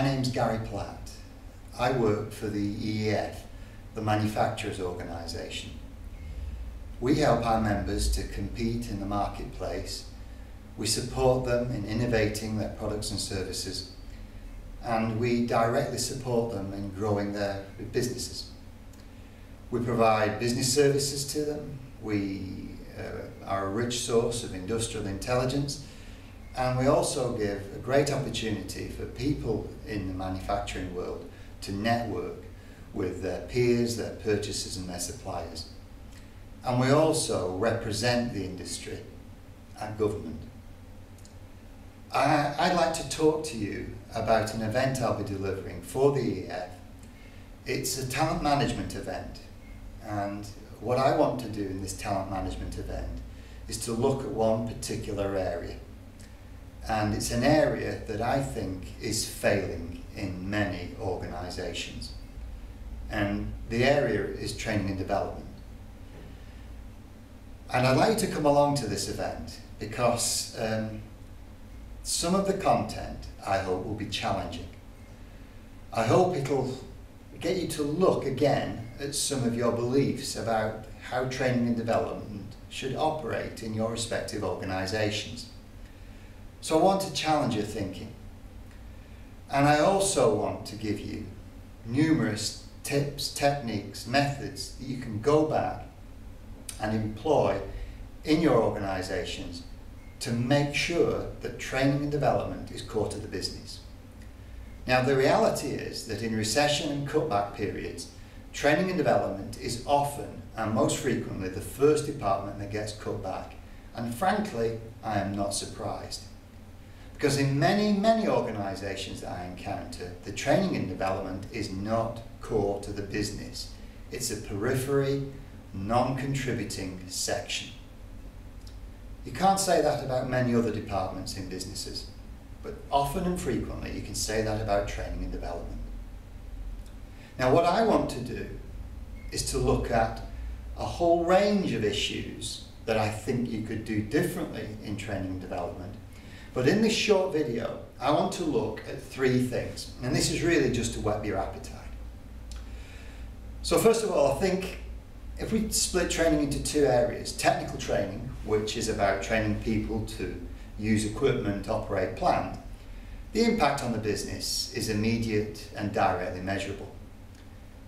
My name's Gary Platt. I work for the EEF, the manufacturers organisation. We help our members to compete in the marketplace. We support them in innovating their products and services, and we directly support them in growing their businesses. We provide business services to them. We are a rich source of industrial intelligence, and we also give a great opportunity for people in the manufacturing world to network with their peers, their purchasers and their suppliers. And we also represent the industry and government. I'd like to talk to you about an event I'll be delivering for the EEF. It's a talent management event, and what I want to do in this talent management event is to look at one particular area. And it's an area that I think is failing in many organisations. And the area is training and development. And I'd like you to come along to this event because some of the content, I hope, will be challenging. I hope it'll get you to look again at some of your beliefs about how training and development should operate in your respective organisations. So I want to challenge your thinking. And I also want to give you numerous tips, techniques, methods that you can go back and employ in your organisations to make sure that training and development is core to the business. Now, the reality is that in recession and cutback periods, training and development is often and most frequently the first department that gets cut back. And frankly, I am not surprised. Because in many organisations that I encounter, the training and development is not core to the business. It's a periphery, non-contributing section. You can't say that about many other departments in businesses, but often and frequently you can say that about training and development. Now, what I want to do is to look at a whole range of issues that I think you could do differently in training and development. But in this short video, I want to look at three things, and this is really just to whet your appetite. So first of all, I think if we split training into two areas, technical training, which is about training people to use equipment, operate plant, the impact on the business is immediate and directly measurable.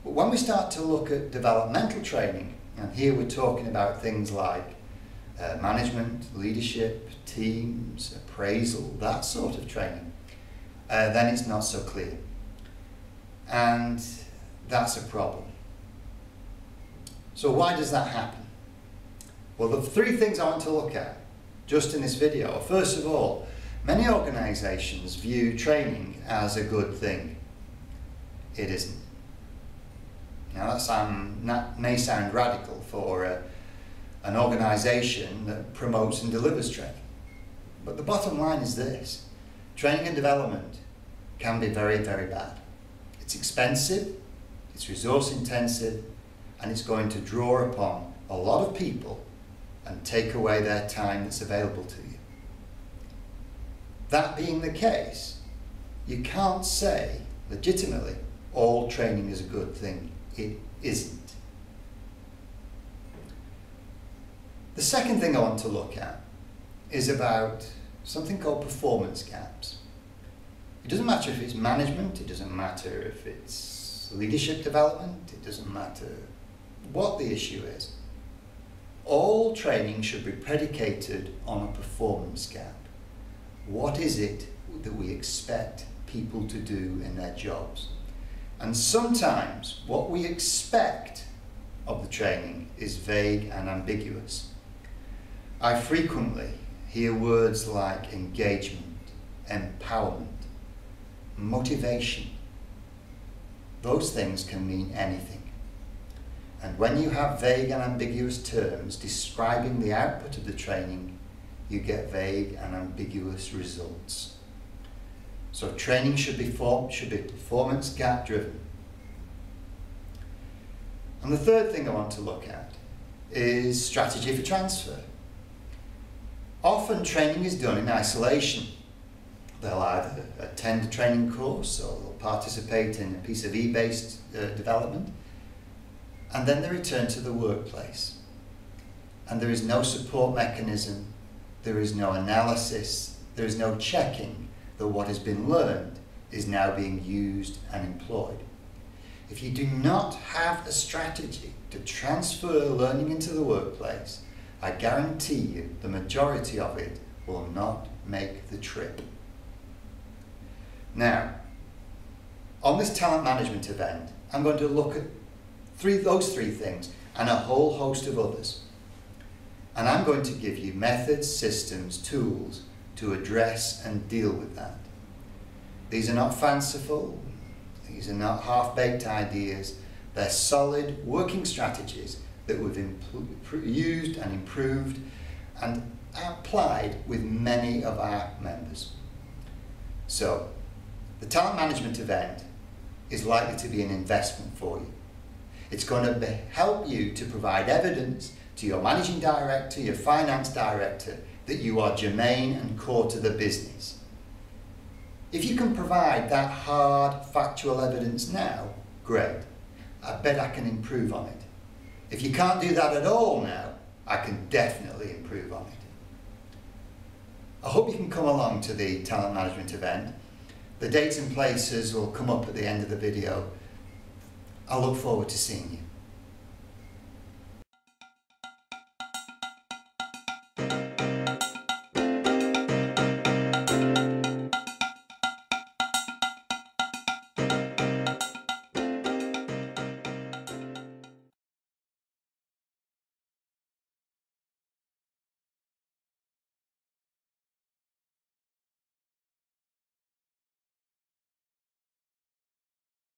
But when we start to look at developmental training, and here we're talking about things like management, leadership, teams, appraisal, that sort of training, then it's not so clear. And that's a problem. So why does that happen? Well, the three things I want to look at just in this video are, first of all, many organisations view training as a good thing. It isn't. Now that may sound radical for an organisation that promotes and delivers training. But the bottom line is this: training and development can be very, very bad. It's expensive, it's resource intensive, and it's going to draw upon a lot of people and take away their time that's available to you. That being the case, you can't say legitimately all training is a good thing. It isn't. The second thing I want to look at is about something called performance gaps. It doesn't matter if it's management, it doesn't matter if it's leadership development, it doesn't matter what the issue is. All training should be predicated on a performance gap. What is it that we expect people to do in their jobs? And sometimes what we expect of the training is vague and ambiguous. I frequently hear words like engagement, empowerment, motivation. Those things can mean anything. And when you have vague and ambiguous terms describing the output of the training, you get vague and ambiguous results. So training should be performance gap driven. And the third thing I want to look at is strategy for transfer. Often training is done in isolation. they'll either attend a training course or they'll participate in a piece of e-based development, and then they return to the workplace. And there is no support mechanism, there is no analysis, there is no checking that what has been learned is now being used and employed. If you do not have a strategy to transfer learning into the workplace, I guarantee you the majority of it will not make the trip. Now, on this talent management event, I'm going to look at those three things and a whole host of others. And I'm going to give you methods, systems, tools to address and deal with that. These are not fanciful, these are not half-baked ideas, they're solid working strategies that we've used and improved and applied with many of our members. So, the talent management event is likely to be an investment for you. It's going to help you to provide evidence to your managing director, your finance director, that you are germane and core to the business. If you can provide that hard, factual evidence now, great. I bet I can improve on it. If you can't do that at all now, I can definitely improve on it. I hope you can come along to the talent management event. The dates and places will come up at the end of the video. I look forward to seeing you.